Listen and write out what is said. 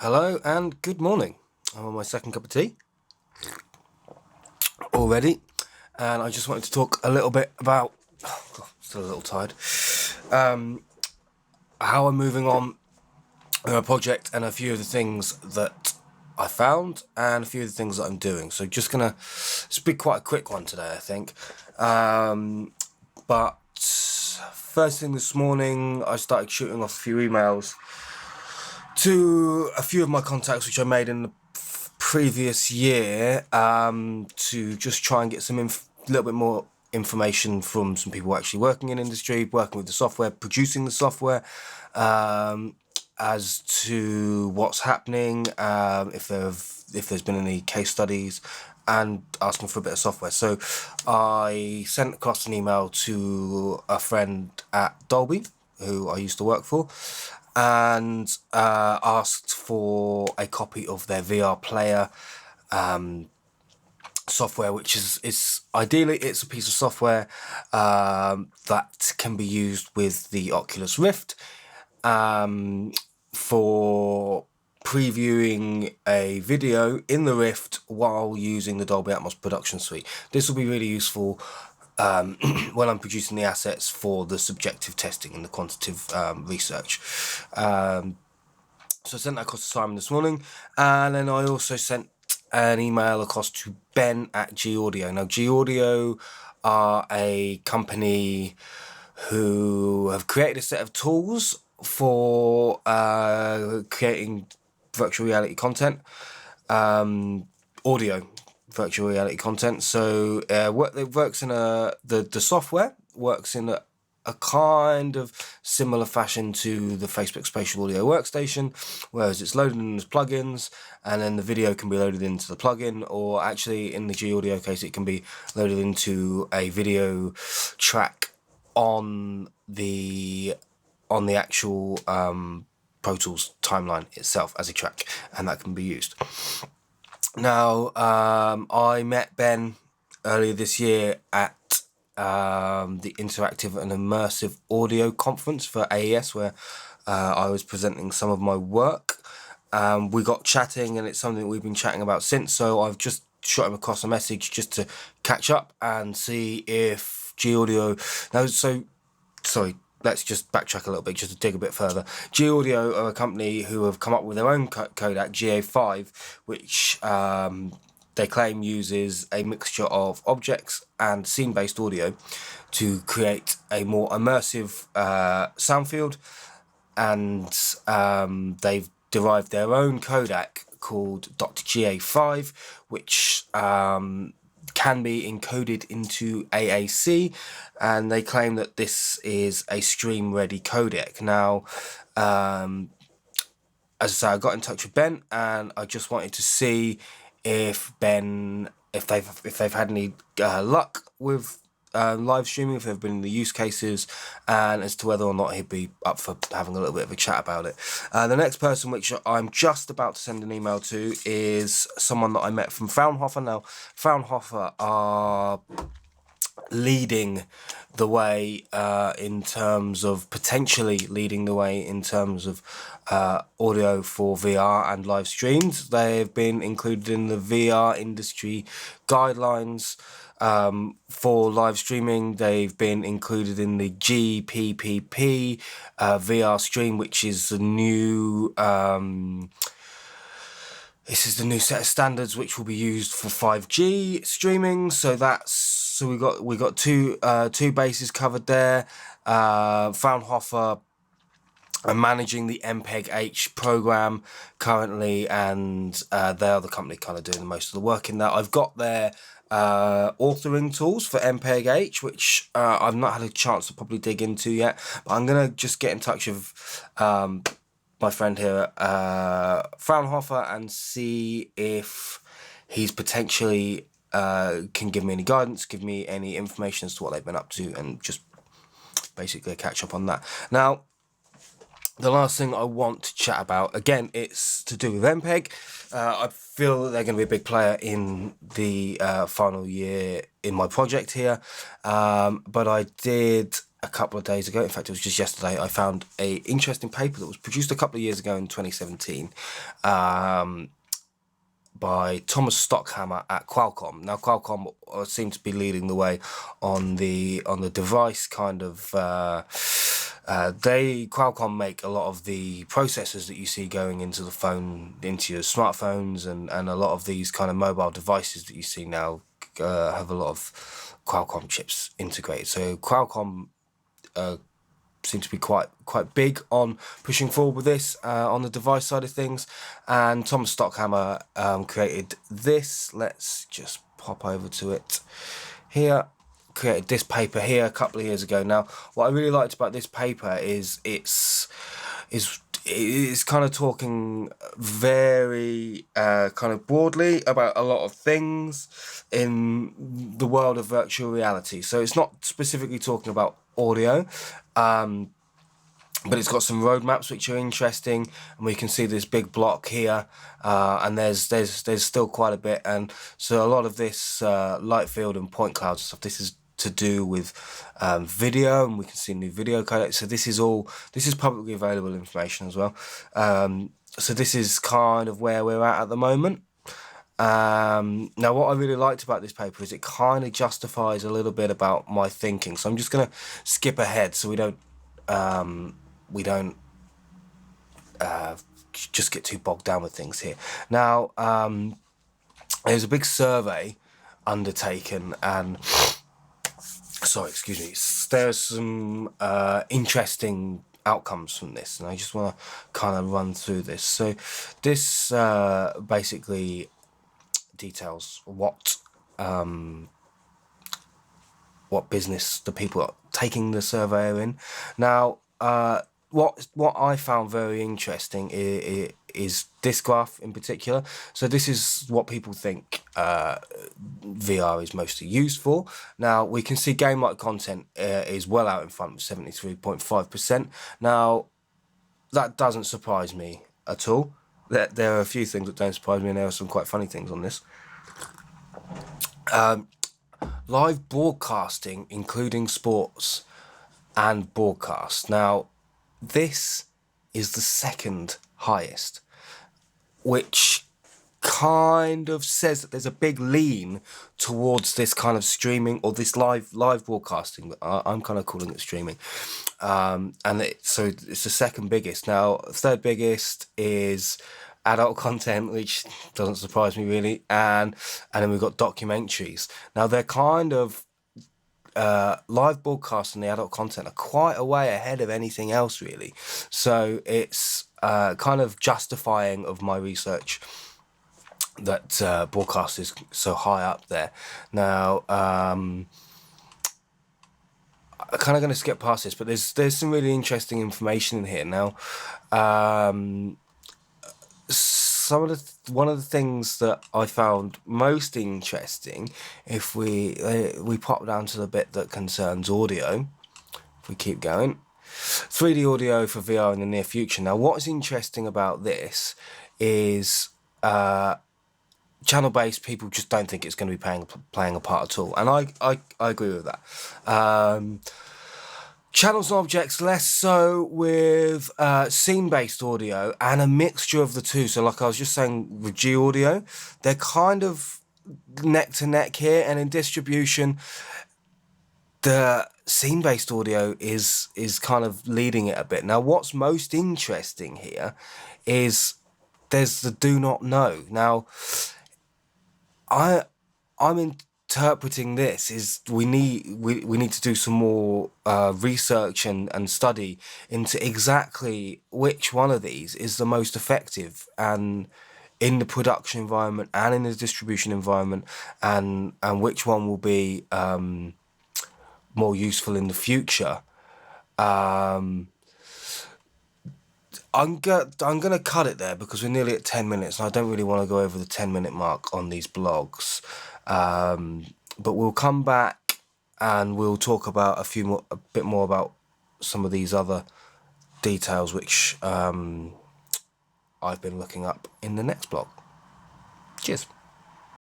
Hello and good morning. I'm on my second cup of tea already, and I just wanted to talk a little bit about, still a little tired, how I'm moving on in a project and a few of the things that I found and a few of the things that I'm doing. So it's be quite a quick one today, I think. But first thing this morning, I started shooting off a few emails to a few of my contacts which I made in the previous year, to just try and get some little bit more information from some people actually working in industry, working with the software, producing the software, as to what's happening, if there's been any case studies, and asking for a bit of software. So I sent across an email to a friend at Dolby who I used to work for, and asked for a copy of their VR player software, which is ideally it's a piece of software that can be used with the Oculus Rift for previewing a video in the Rift while using the Dolby Atmos production suite. This will be really useful when I'm producing the assets for the subjective testing and the quantitative research. So I sent that across to Simon this morning, and then I also sent an email across to Ben at G Audio. Now, G Audio are a company who have created a set of tools for creating virtual reality content, audio virtual reality content. So it works in the software works in a kind of similar fashion to the Facebook Spatial Audio Workstation, whereas it's loaded in as plugins, and then the video can be loaded into the plugin, or actually in the G Audio case, it can be loaded into a video track on the actual Pro Tools timeline itself as a track, and that can be used. Now, I met Ben earlier this year at the Interactive and Immersive Audio Conference for AES, where I was presenting some of my work. We got chatting, and it's something we've been chatting about since, so I've just shot him across a message just to catch up and see if G Audio... Now, sorry, let's just backtrack a little bit, just to dig a bit further. G Audio are a company who have come up with their own codec, GA5, which they claim uses a mixture of objects and scene-based audio to create a more immersive sound field, and they've derived their own codec called .ga5, which can be encoded into AAC, and they claim that this is a stream-ready codec. Now, as I say, I got in touch with Ben, and I just wanted to see if they've had any luck with live streaming, if they've been in the use cases, and as to whether or not he'd be up for having a little bit of a chat about it. The next person, which I'm just about to send an email to, is someone that I met from Fraunhofer. Now, Fraunhofer are leading the way in terms of potentially leading the way in terms of audio for VR and live streams. They've been included in the VR industry guidelines for live streaming. They've been included in the GPPP VR stream, which is the new this is the new set of standards which will be used for 5G streaming. So we got two bases covered there. Fraunhofer are managing the MPEG-H program currently, and they are the company kind of doing most of the work in that. I've got their authoring tools for MPEG-H, which I've not had a chance to probably dig into yet, but I'm going to just get in touch with my friend here at Fraunhofer and see if he's potentially can give me any guidance, give me any information as to what they've been up to, and just basically catch up on that. Now, the last thing I want to chat about, again, it's to do with MPEG. I feel that they're going to be a big player in the final year in my project here, but I did a couple of days ago, in fact it was just yesterday, I found a interesting paper that was produced a couple of years ago in 2017 by Thomas Stockhammer at Qualcomm. Now Qualcomm seem to be leading the way on the device kind of. Qualcomm make a lot of the processors that you see going into the phone, into your smartphones, and a lot of these kind of mobile devices that you see now have a lot of Qualcomm chips integrated. So Qualcomm seem to be quite big on pushing forward with this on the device side of things, and Thomas Stockhammer created this. Let's just pop over to it here. Created this paper here a couple of years ago. Now, what I really liked about this paper is it's kind of talking very kind of broadly about a lot of things in the world of virtual reality. So it's not specifically talking about audio, but it's got some roadmaps which are interesting, and we can see this big block here, and there's still quite a bit, and so a lot of this light field and point clouds and stuff, this is to do with video, and we can see new video codecs. So this is publicly available information as well. So this is kind of where we're at the moment. Now what I really liked about this paper is it kind of justifies a little bit about my thinking. So I'm just going to skip ahead so we don't just get too bogged down with things here. Now there's a big survey undertaken, and sorry, excuse me, there's some interesting outcomes from this, and I just want to kind of run through this. So this basically details what business the people are taking the survey are in. Now what I found very interesting is this graph in particular. So this is what people think VR is mostly used for. Now we can see game-like content is well out in front with 73.5%. Now that doesn't surprise me at all. There are a few things that don't surprise me, and there are some quite funny things on this. Live broadcasting, including sports and broadcast. Now this is the second highest, which kind of says that there's a big lean towards this kind of streaming, or this live broadcasting. I'm kind of calling it streaming, so it's the second biggest. Now third biggest is adult content, which doesn't surprise me really, and then we've got documentaries. Now they're kind of live broadcasts and the adult content are quite a way ahead of anything else really, so it's kind of justifying of my research that broadcast is so high up there. Now I'm kind of going to skip past this, but there's some really interesting information in here. Now one of the things that I found most interesting, if we pop down to the bit that concerns audio, if we keep going, 3D audio for VR in the near future. Now what's interesting about this is channel-based people just don't think it's going to be playing a part at all, and I agree with that. Channels and objects less so with scene-based audio and a mixture of the two. So like I was just saying with G audio, they're kind of neck to neck here, and in distribution the scene-based audio is kind of leading it a bit. Now what's most interesting here is there's the do not know. Now I'm interpreting this is we need to do some more research and study into exactly which one of these is the most effective, and in the production environment and in the distribution environment, and which one will be more useful in the future. I'm gonna cut it there because we're nearly at 10 minutes, and I don't really want to go over the 10-minute mark on these blogs. But we'll come back and we'll talk about a bit more about some of these other details which I've been looking up in the next blog. Cheers.